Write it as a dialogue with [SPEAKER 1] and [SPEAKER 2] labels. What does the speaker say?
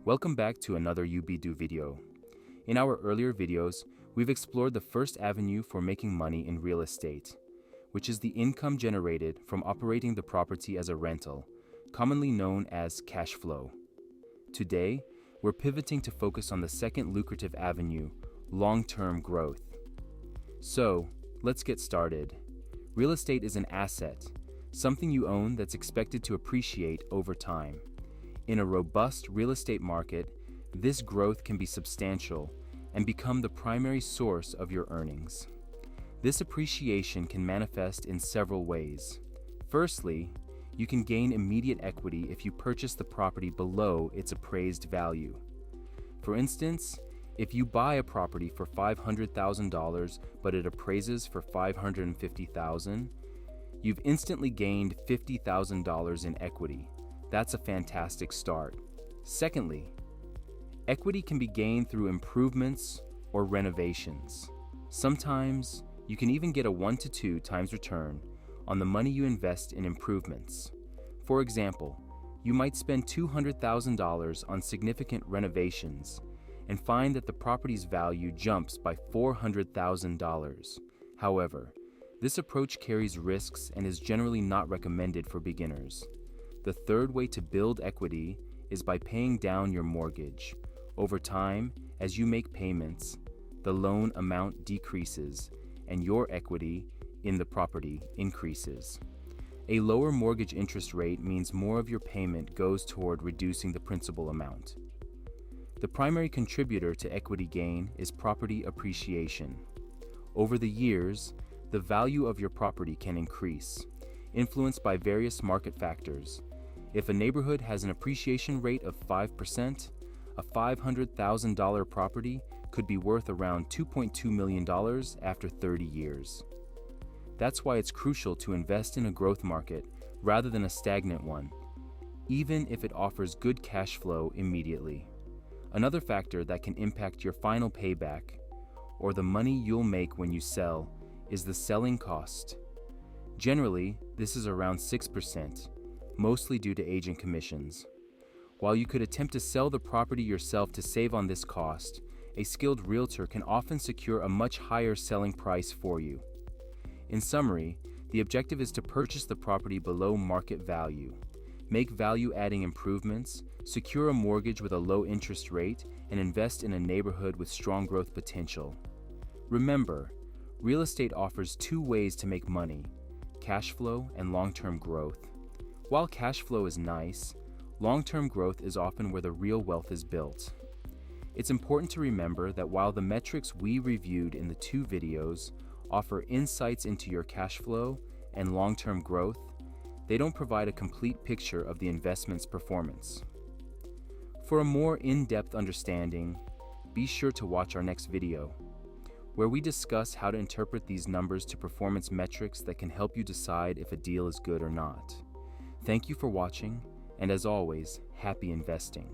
[SPEAKER 1] Welcome back to another Yubedo video. In our earlier videos, we've explored the first avenue for making money in real estate, which is the income generated from operating the property as a rental, commonly known as cash flow. Today, we're pivoting to focus on the second lucrative avenue, long-term growth. So, let's get started. Real estate is an asset, something you own that's expected to appreciate over time. In a robust real estate market, this growth can be substantial and become the primary source of your earnings. This appreciation can manifest in several ways. Firstly, you can gain immediate equity if you purchase the property below its appraised value. For instance, if you buy a property for $500,000 but it appraises for $550,000, you've instantly gained $50,000 in equity. That's a fantastic start. Secondly, equity can be gained through improvements or renovations. Sometimes, you can even get a 1 to 2 times return on the money you invest in improvements. For example, you might spend $200,000 on significant renovations and find that the property's value jumps by $400,000. However, this approach carries risks and is generally not recommended for beginners. The third way to build equity is by paying down your mortgage. Over time, as you make payments, the loan amount decreases and your equity in the property increases. A lower mortgage interest rate means more of your payment goes toward reducing the principal amount. The primary contributor to equity gain is property appreciation. Over the years, the value of your property can increase, influenced by various market factors. If a neighborhood has an appreciation rate of 5%, a $500,000 property could be worth around $2.2 million after 30 years. That's why it's crucial to invest in a growth market rather than a stagnant one, even if it offers good cash flow immediately. Another factor that can impact your final payback, or the money you'll make when you sell, is the selling cost. Generally, this is around 6%, mostly due to agent commissions. While you could attempt to sell the property yourself to save on this cost, a skilled realtor can often secure a much higher selling price for you. In summary, the objective is to purchase the property below market value, make value-adding improvements, secure a mortgage with a low interest rate, and invest in a neighborhood with strong growth potential. Remember, real estate offers two ways to make money: cash flow and long-term growth. While cash flow is nice, long-term growth is often where the real wealth is built. It's important to remember that while the metrics we reviewed in the two videos offer insights into your cash flow and long-term growth, they don't provide a complete picture of the investment's performance. For a more in-depth understanding, be sure to watch our next video, where we discuss how to interpret these numbers to performance metrics that can help you decide if a deal is good or not. Thank you for watching, and as always, happy investing.